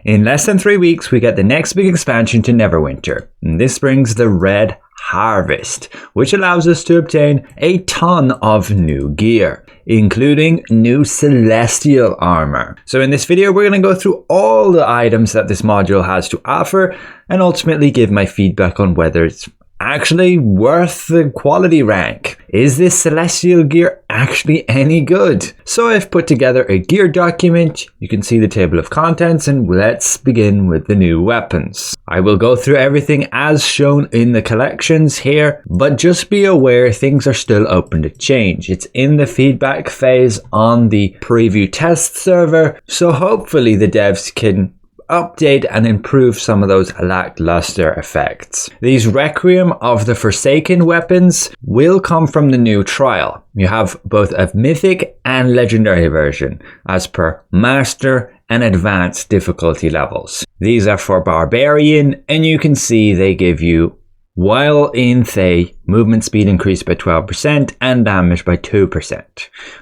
In less than 3 weeks, we get the next big expansion to Neverwinter. And this brings the Red Harvest, which allows us to obtain a ton of new gear, including new celestial armor. So in this video, we're going to go through all the items that this module has to offer and ultimately give my feedback on whether it's actually worth the quality rank. Is this celestial gear actually any good? So I've put together a gear document. You can see the table of contents, and let's begin with the new weapons. I will go through everything as shown in the collections here, but just be aware things are still open to change. It's in the feedback phase on the preview test server, so hopefully the devs can update and improve some of those lackluster effects. These Requiem of the Forsaken weapons will come from the new trial. You have both a mythic and legendary version as per master and advanced difficulty levels. These are for barbarian, and you can see they give you, while in Thay, movement speed increased by 12% and damage by 2%.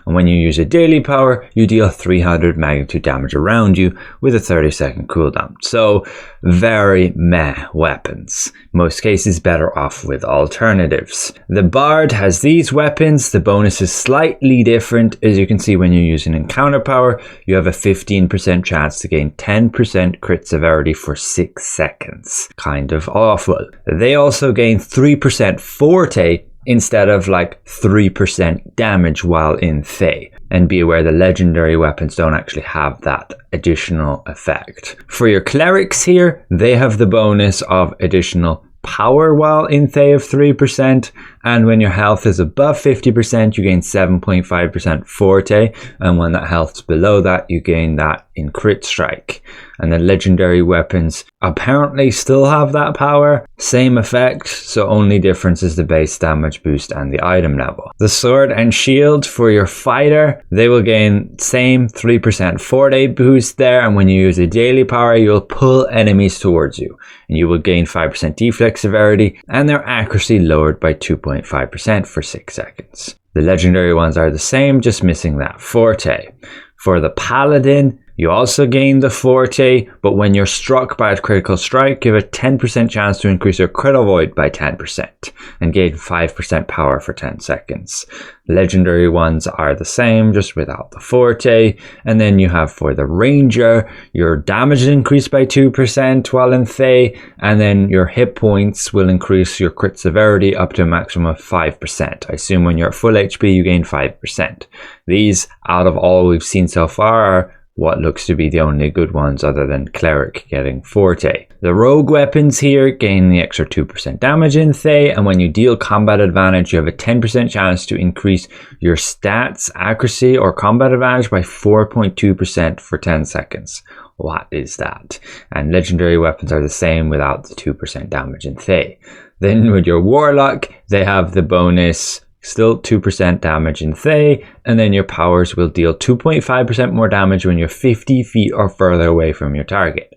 And when you use a daily power, you deal 300 magnitude damage around you with a 30-second cooldown. So very meh weapons. Most cases better off with alternatives. The Bard has these weapons. The bonus is slightly different. As you can see, when you use an encounter power, you have a 15% chance to gain 10% crit severity for 6 seconds. Kind of awful. They also gain 3% forte instead of like 3% damage while in Thay. And be aware the legendary weapons don't actually have that additional effect. For your clerics here, they have the bonus of additional power while in Thay of 3%, and when your health is above 50%, you gain 7.5% forte, and when that health's below that, you gain that in crit strike. And the legendary weapons apparently still have that power, same effect, so only difference is the base damage boost and the item level. The sword and shield for your fighter, they will gain same 3% forte boost there, and when you use a daily power, you'll pull enemies towards you, and you will gain 5% deflex severity, and their accuracy lowered by 2.5% for 6 seconds. The legendary ones are the same, just missing that forte. For the paladin, you also gain the forte, but when you're struck by a critical strike, you have a 10% chance to increase your crit avoid by 10% and gain 5% power for 10 seconds. Legendary ones are the same, just without the forte. And then you have for the ranger, your damage is increased by 2% while in Thay, and then your hit points will increase your crit severity up to a maximum of 5%. I assume when you're at full HP, you gain 5%. These, out of all we've seen so far, are what looks to be the only good ones other than cleric getting forte. The rogue weapons here gain the extra 2% damage in Thay, and when you deal combat advantage, you have a 10% chance to increase your stats, accuracy, or combat advantage by 4.2% for 10 seconds. What is that? And legendary weapons are the same without the 2% damage in Thay. Then with your warlock, they have the bonus still 2% damage in Thay, and then your powers will deal 2.5% more damage when you're 50 feet or further away from your target.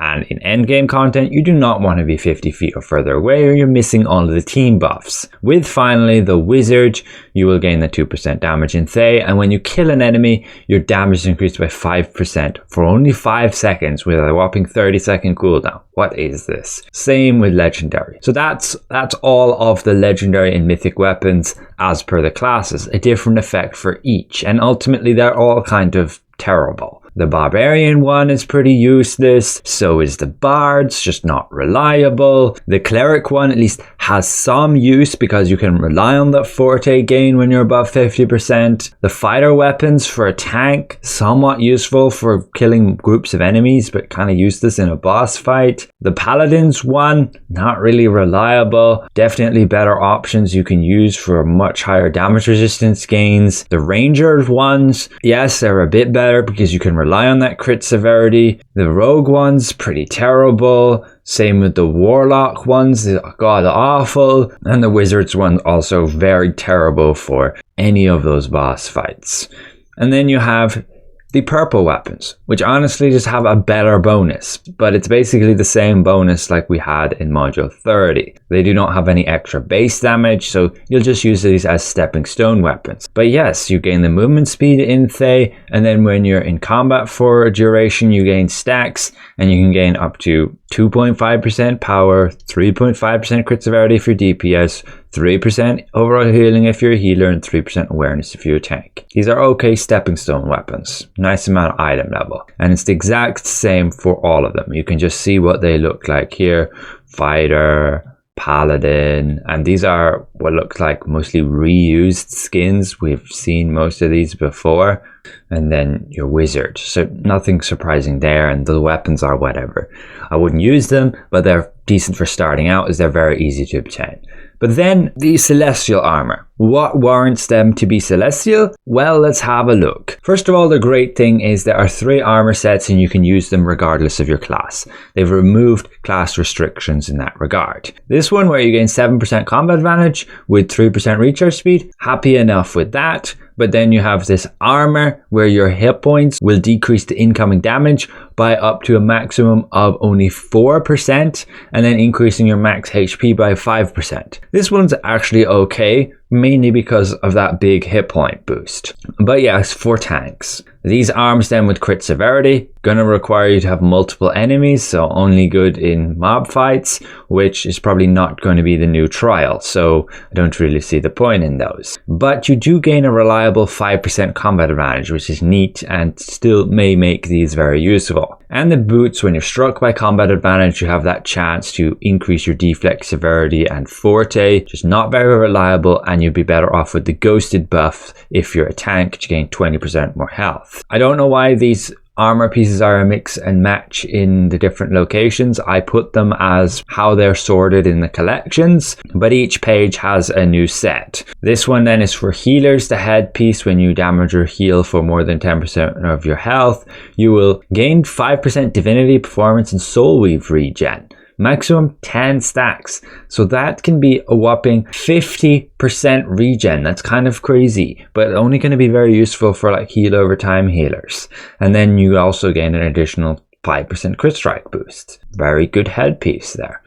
And in endgame content, you do not want to be 50 feet or further away, or you're missing all of the team buffs. With finally the wizard, you will gain the 2% damage in Thay, and when you kill an enemy, your damage is increased by 5% for only 5 seconds with a whopping 30-second cooldown. What is this? Same with legendary. So that's all of the legendary and mythic weapons as per the classes. A different effect for each, and ultimately they're all kind of terrible. The barbarian one is pretty useless, so is the bard's, just not reliable. The cleric one at least has some use because you can rely on that forte gain when you're above 50%. The fighter weapons for a tank, somewhat useful for killing groups of enemies, but kind of useless in a boss fight. The paladin's one, not really reliable. Definitely better options you can use for much higher damage resistance gains. The ranger's ones, yes, they're a bit better because you can rely on that crit severity. The rogue ones, pretty terrible. Same with the warlock ones, god awful. And the wizards one, also very terrible for any of those boss fights. And then you have the purple weapons, which honestly just have a better bonus, but it's basically the same bonus like we had in module 30. They do not have any extra base damage, so you'll just use these as stepping stone weapons. But yes, you gain the movement speed in Thay, and then when you're in combat for a duration, you gain stacks, and you can gain up to 2.5% power, 3.5% crit severity if you're DPS, 3% overall healing if you're a healer, and 3% awareness if you're a tank. These are okay stepping stone weapons. Nice amount of item level. And it's the exact same for all of them. You can just see what they look like here. Fighter, Paladin, and these are what looks like mostly reused skins. We've seen most of these before. And then your Wizard. So nothing surprising there, and the weapons are whatever. I wouldn't use them, but they're decent for starting out as they're very easy to obtain. But then the Celestial armor. What warrants them to be Celestial? Well, let's have a look. First of all, the great thing is there are 3 armor sets and you can use them regardless of your class. They've removed class restrictions in that regard. This one where you gain 7% combat advantage with 3% recharge speed, happy enough with that. But then you have this armor where your hit points will decrease the incoming damage by up to a maximum of only 4%, and then increasing your max HP by 5%. This one's actually okay, mainly because of that big hit point boost. But yes, for tanks. These arms then with crit severity, gonna require you to have multiple enemies, so only good in mob fights, which is probably not going to be the new trial, so I don't really see the point in those. But you do gain a reliable 5% combat advantage, which is neat and still may make these very useful. And the boots, when you're struck by combat advantage, you have that chance to increase your deflect severity and forte, just not very reliable, and you'd be better off with the ghosted buff if you're a tank to gain 20% more health. I don't know why these armor pieces are a mix and match in the different locations. I put them as how they're sorted in the collections, but each page has a new set. This one then is for healers, the headpiece. When you damage or heal for more than 10% of your health, you will gain 5% divinity, performance, and soul weave regen. Maximum 10 stacks. So that can be a whopping 50% regen. That's kind of crazy, but only going to be very useful for like heal over time healers. And then you also gain an additional 5% crit strike boost. Very good headpiece there.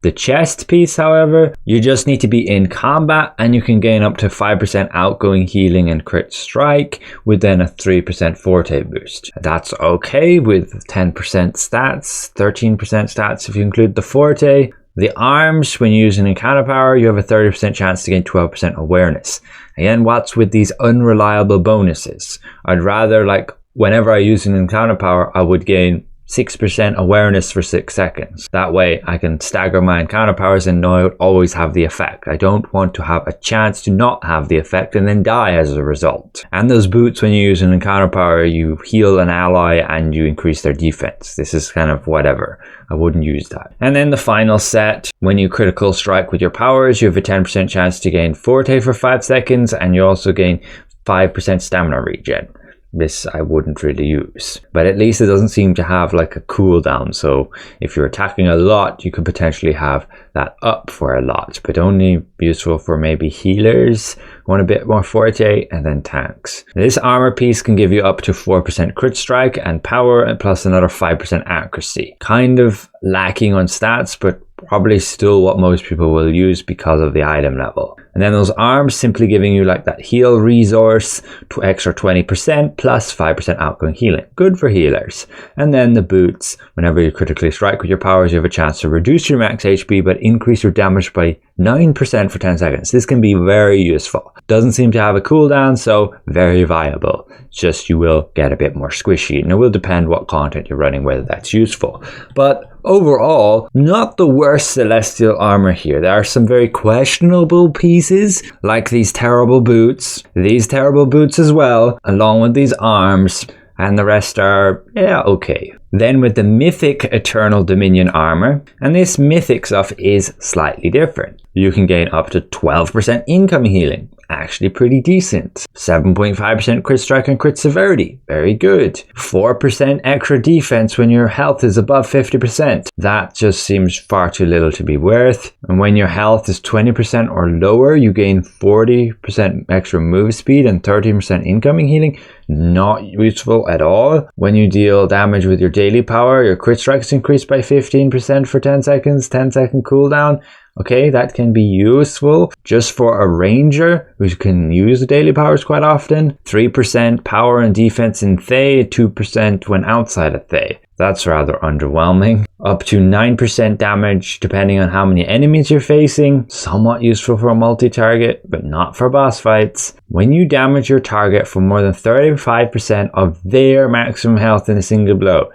The chest piece, however, you just need to be in combat and you can gain up to 5% outgoing healing and crit strike with then a 3% forte boost. That's okay with 10% stats, 13% stats if you include the forte. The arms, when you use an encounter power, you have a 30% chance to gain 12% awareness. Again, what's with these unreliable bonuses? I'd rather, like, whenever I use an encounter power, I would gain 6% awareness for 6 seconds. That way I can stagger my encounter powers and know I would always have the effect. I don't want to have a chance to not have the effect and then die as a result. And those boots, when you use an encounter power, you heal an ally and you increase their defense. This is kind of whatever. I wouldn't use that. And then the final set, when you critical strike with your powers, you have a 10% chance to gain forte for 5 seconds, and you also gain 5% stamina regen. This I wouldn't really use, but at least it doesn't seem to have like a cooldown, so if you're attacking a lot you could potentially have that up for a lot, but only useful for maybe healers, want a bit more forte, and then tanks. This armor piece can give you up to 4% crit strike and power, and plus another 5% accuracy. Kind of lacking on stats, but probably still what most people will use because of the item level. And then those arms simply giving you like that heal resource to extra 20% plus 5% outgoing healing. Good for healers. And then the boots, whenever you critically strike with your powers, you have a chance to reduce your max HP but increase your damage by 9% for 10 seconds. This can be very useful. Doesn't seem to have a cooldown, so very viable. Just you will get a bit more squishy, and it will depend what content you're running whether that's useful. But overall, not the worst Celestial armor here. There are some very questionable pieces, like these terrible boots as well, along with these arms, and the rest are, yeah, okay. Then with the Mythic Eternal Dominion armor, and this Mythic stuff is slightly different. You can gain up to 12% incoming healing, actually pretty decent. 7.5% crit strike and crit severity, very good. 4% extra defense when your health is above 50%. That just seems far too little to be worth. And when your health is 20% or lower, you gain 40% extra move speed and 30% incoming healing. Not useful at all. When you deal damage with your daily power, your crit strike is increased by 15% for 10 seconds, 10-second cooldown. Okay, that can be useful just for a ranger who can use the daily powers quite often. 3% power and defense in Thay, 2% when outside of Thay. That's rather underwhelming. Up to 9% damage depending on how many enemies you're facing. Somewhat useful for a multi-target, but not for boss fights. When you damage your target for more than 35% of their maximum health in a single blow,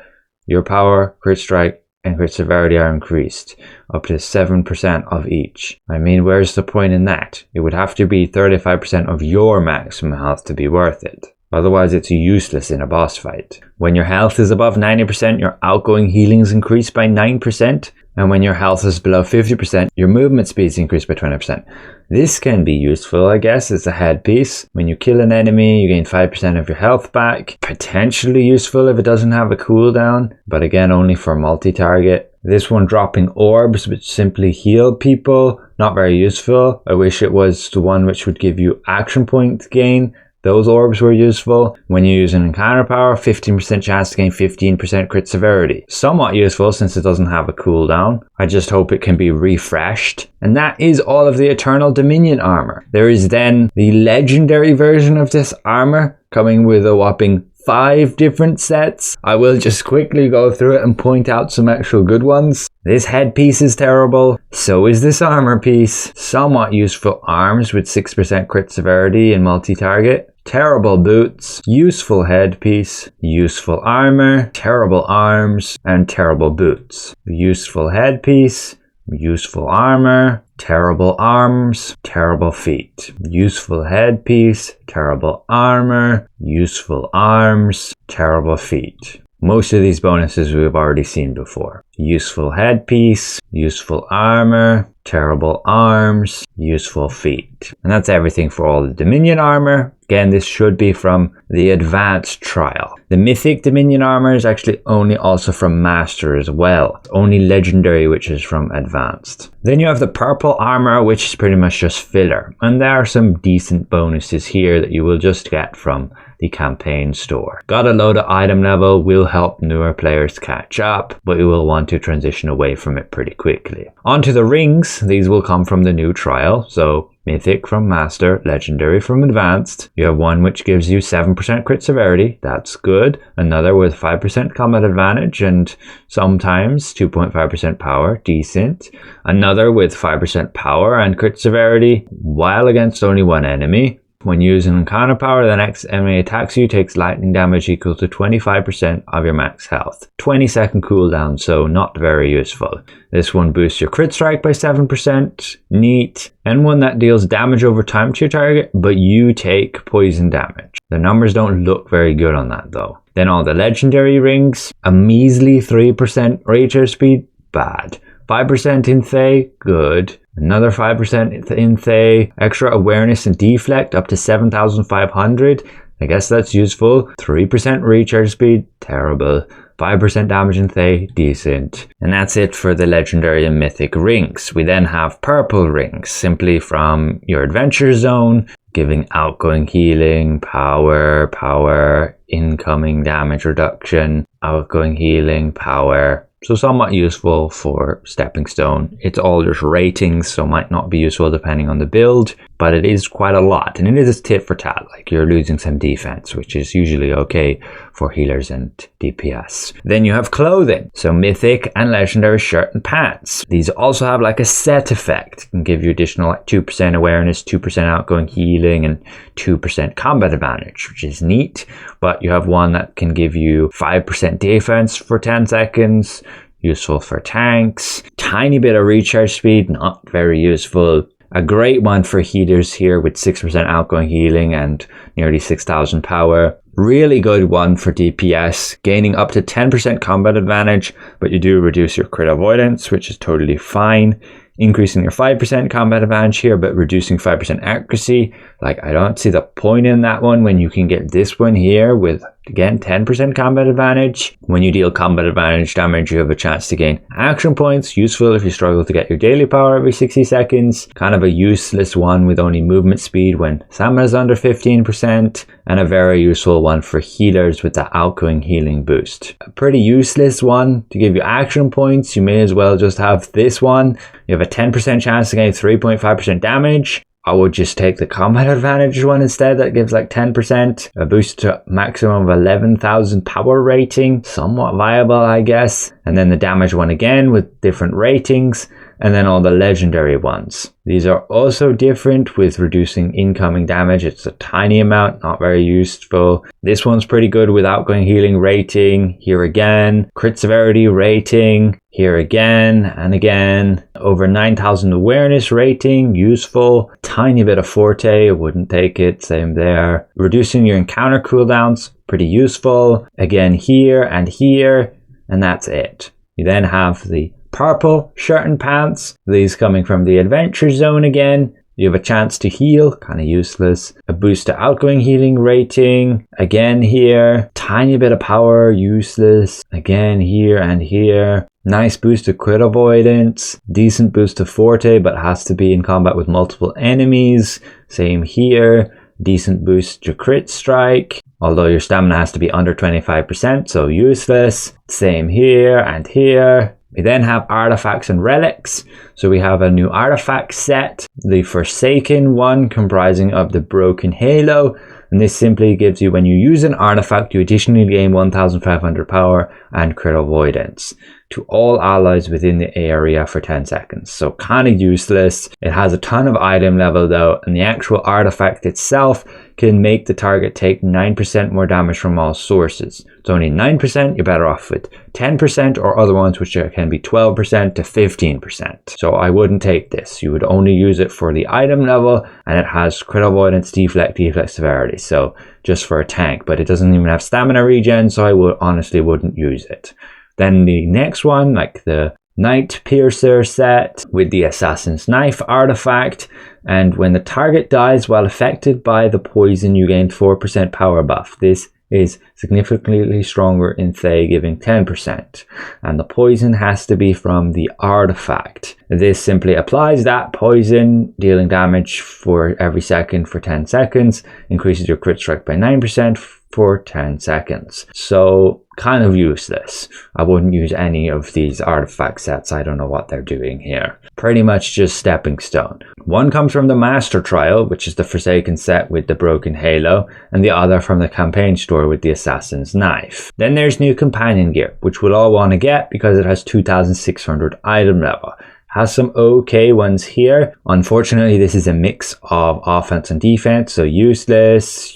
your power, crit strike, and crit severity are increased up to 7% of each. I mean, where's the point in that? It would have to be 35% of your maximum health to be worth it. Otherwise, it's useless in a boss fight. When your health is above 90%, your outgoing healing is increased by 9%. And when your health is below 50%, your movement speed is increased by 20%. This can be useful, I guess, as a headpiece. When you kill an enemy, you gain 5% of your health back. Potentially useful if it doesn't have a cooldown, but again, only for multi-target. This one dropping orbs which simply heal people, not very useful. I wish it was the one which would give you action point gain. Those orbs were useful. When you use an encounter power, 15% chance to gain 15% crit severity. Somewhat useful since it doesn't have a cooldown. I just hope it can be refreshed. And that is all of the Eternal Dominion armor. There is then the legendary version of this armor coming with a whopping 5 different sets. I will just quickly go through it and point out some actual good ones. This headpiece is terrible. So is this armor piece. Somewhat useful arms with 6% crit severity in multi-target. Terrible boots, useful headpiece, useful armor, terrible arms, and terrible boots. Useful headpiece, useful armor, terrible arms, terrible feet. Useful headpiece, terrible armor, useful arms, terrible feet. Most of these bonuses we've already seen before. Useful headpiece, useful armor, terrible arms, useful feet. And that's everything for all the Dominion armor. Again, this should be from the Advanced Trial. The Mythic Dominion armor is actually only also from Master as well. Only Legendary, which is from Advanced. Then you have the Purple armor, which is pretty much just filler. And there are some decent bonuses here that you will just get from the campaign store. Got a load of item level will help newer players catch up, but you will want to transition away from it pretty quickly. Onto the rings, these will come from the new trial, so Mythic from Master, Legendary from Advanced. You have one which gives you 7% crit severity, that's good. Another with 5% combat advantage and sometimes 2.5% power, decent. Another with 5% power and crit severity while against only one enemy. When using encounter power, the next enemy attacks you takes lightning damage equal to 25% of your max health. 20-second cooldown, so not very useful. This one boosts your crit strike by 7%, neat. And one that deals damage over time to your target, but you take poison damage. The numbers don't look very good on that though. Then all the legendary rings, a measly 3% rage speed, bad. 5% in Thay, good. Another 5% in Thay. Extra awareness and deflect up to 7,500. I guess that's useful. 3% recharge speed, terrible. 5% damage in Thay, decent. And that's it for the legendary and mythic rings. We then have purple rings, simply from your adventure zone, giving outgoing healing, power, incoming damage reduction, outgoing healing, power. So somewhat useful for stepping stone. It's all just ratings, so might not be useful depending on the build, but it is quite a lot. And it is tit for tat, like you're losing some defense, which is usually okay for healers and DPS. Then you have clothing. So mythic and legendary shirt and pants. These also have like a set effect. It can give you additional like 2% awareness, 2% outgoing healing, and 2% combat advantage, which is neat. But you have one that can give you 5% defense for 10 seconds. Useful for tanks. Tiny bit of recharge speed, not very useful. A great one for healers here with 6% outgoing healing and nearly 6,000 power. Really good one for DPS, gaining up to 10% combat advantage, but you do reduce your crit avoidance, which is totally fine. Increasing your 5% combat advantage here, but reducing 5% accuracy. Like, I don't see the point in that one when you can get this one here with, again, 10% combat advantage. When you deal combat advantage damage, you have a chance to gain action points. Useful if you struggle to get your daily power every 60 seconds. Kind of a useless one with only movement speed when stamina is under 15%. And a very useful one for healers with the outgoing healing boost. A pretty useless one to give you action points. You may as well just have this one. You have a 10% chance to gain 3.5% damage. I would just take the combat advantage one instead. That gives like 10%. A boost to maximum of 11,000 power rating. Somewhat viable, I guess. And then the damage one again with different ratings. And then all the legendary ones. These are also different with reducing incoming damage. It's a tiny amount, not very useful. This one's pretty good with outgoing healing rating. Here again. Crit severity rating. Here again and again. Over 9,000 awareness rating. Useful. Tiny bit of forte. Wouldn't take it. Same there. Reducing your encounter cooldowns. Pretty useful. Again here and here. And that's it. You then have the purple shirt and pants. These coming from the adventure zone again. You have a chance to heal, kind of useless. A boost to outgoing healing rating. Again here. Tiny bit of power, useless. Again here and here. Nice boost to crit avoidance. Decent boost to forte, but has to be in combat with multiple enemies. Same here. Decent boost to crit strike. Although your stamina has to be under 25%, so useless. Same here and here. We then have artifacts and relics. So we have a new artifact set, the Forsaken one, comprising of the Broken Halo. And this simply gives you, when you use an artifact, you additionally gain 1,500 power and crit avoidance to all allies within the area for 10 seconds. So kind of useless. It has a ton of item level though, and the actual artifact itself can make the target take 9% more damage from all sources. It's only 9%, you're better off with 10% or other ones which can be 12% to 15%. So I wouldn't take this. You would only use it for the item level, and it has crit avoidance, deflect severity. So just for a tank, but it doesn't even have stamina regen, so I honestly wouldn't use it. Then the next one, like the Night Piercer set with the Assassin's Knife artifact, and when the target dies while affected by the poison, you gain 4% power buff. This is significantly stronger in Thay, giving 10%, and the poison has to be from the artifact. This simply applies that poison, dealing damage for every second for 10 seconds, increases your crit strike by 9% for 10 seconds. So kind of useless. I wouldn't use any of these artifact sets. I don't know what they're doing here. Pretty much just stepping stone. One comes from the Master Trial, which is the Forsaken set with the Broken Halo, and the other from the campaign store with the Assassin's Knife. Then there's new companion gear, which we'll all want to get because it has 2,600 item level. Has some okay ones here. Unfortunately, this is a mix of offense and defense, so useless.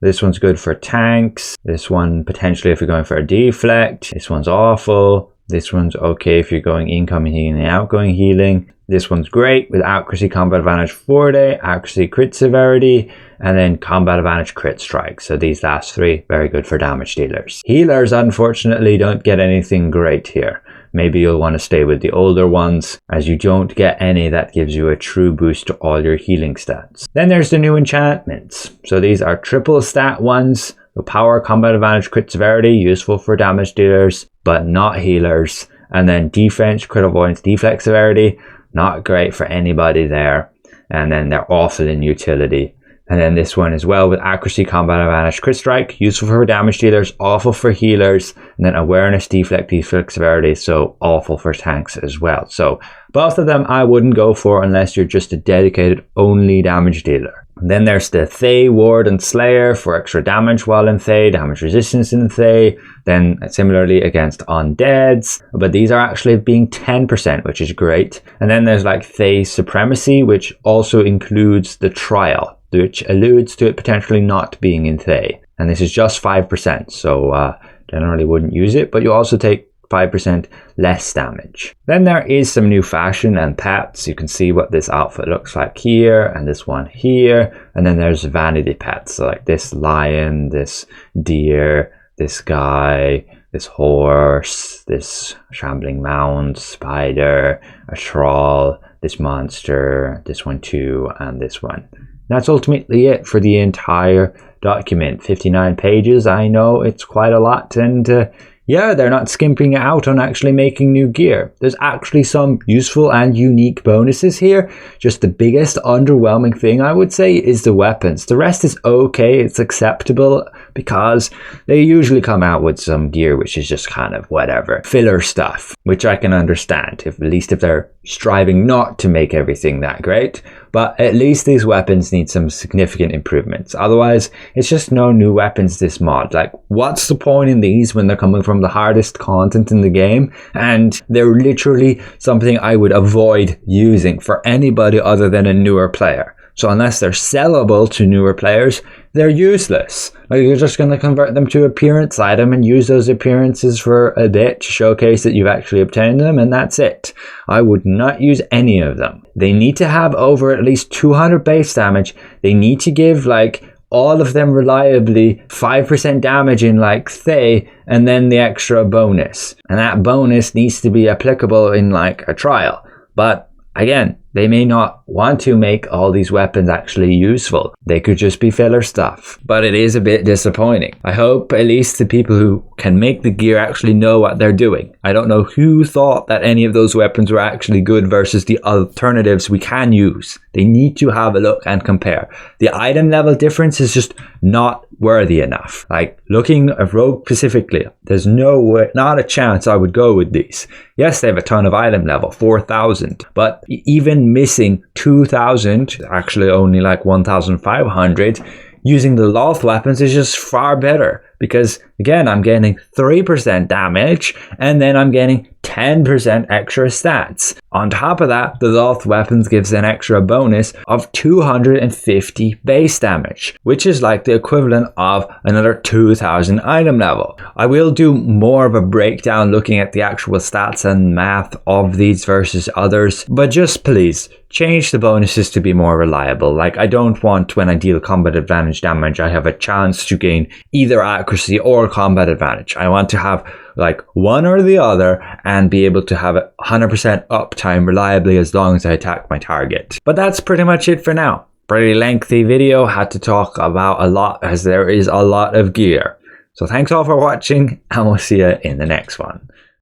This one's good for tanks. This one potentially if you're going for a deflect. This one's awful. This one's okay if you're going incoming healing and outgoing healing. This one's great with accuracy, combat advantage forte, accuracy, crit severity, and then combat advantage, crit strike. So these last three, very good for damage dealers. Healers, unfortunately, don't get anything great here. Maybe you'll want to stay with the older ones, as you don't get any that gives you a true boost to all your healing stats. Then there's the new enchantments. So these are triple stat ones. The power, combat advantage, crit severity, useful for damage dealers, but not healers. And then defense, crit avoidance, deflect severity, not great for anybody there. And then they're awful in utility. And then this one as well with accuracy, combat advantage, crit strike, useful for damage dealers, awful for healers, and then awareness, deflect severity, so awful for tanks as well. So both of them I wouldn't go for unless you're just a dedicated only damage dealer. And then there's the Thay Ward and Slayer for extra damage while in Thay, damage resistance in Thay, then similarly against undeads, but these are actually being 10%, which is great. And then there's like Thay Supremacy, which also includes the Trial, which alludes to it potentially not being in Thay. And this is just 5%, so generally wouldn't use it, but you also take 5% less damage. Then there is some new fashion and pets. You can see what this outfit looks like here, and this one here. And then there's vanity pets, so like this lion, this deer, this guy, this horse, this shambling mound, spider, a troll, this monster, this one too, and this one. That's ultimately it for the entire document. 59 pages. I know it's quite a lot, and yeah, they're not skimping out on actually making new gear. There's actually some useful and unique bonuses here. Just the biggest underwhelming thing I would say is the weapons. The rest is okay, it's acceptable, because they usually come out with some gear which is just kind of whatever. Filler stuff, which I can understand, at least if they're striving not to make everything that great. But at least these weapons need some significant improvements. Otherwise, it's just no new weapons this mod. Like, what's the point in these when they're coming from the hardest content in the game? And they're literally something I would avoid using for anybody other than a newer player. So unless they're sellable to newer players, they're useless. Like, you're just going to convert them to appearance item and use those appearances for a bit to showcase that you've actually obtained them, and that's it. I would not use any of them. They need to have over at least 200 base damage. They need to give like all of them reliably 5% damage in like Thay, and then the extra bonus. And that bonus needs to be applicable in like a trial. But again, they may not want to make all these weapons actually useful. They could just be filler stuff. But it is a bit disappointing. I hope at least the people who can make the gear actually know what they're doing. I don't know who thought that any of those weapons were actually good versus the alternatives we can use. They need to have a look and compare. The item level difference is just not worthy enough. Like, looking at Rogue specifically, there's no way, not a chance I would go with these. Yes, they have a ton of item level, 4,000, but even missing 2,000, actually only like 1,500, using the Loth weapons is just far better, because again, I'm getting 3% damage, and then I'm getting 10% extra stats. On top of that, the Loth weapons gives an extra bonus of 250 base damage, which is like the equivalent of another 2,000 item level. I will do more of a breakdown looking at the actual stats and math of these versus others, but just please change the bonuses to be more reliable. Like, I don't want when I deal combat advantage damage, I have a chance to gain either accuracy or combat advantage. I want to have like one or the other and be able to have 100% uptime reliably as long as I attack my target. But that's pretty much it for now. Pretty lengthy video, had to talk about a lot as there is a lot of gear. So thanks all for watching, and we'll see you in the next one.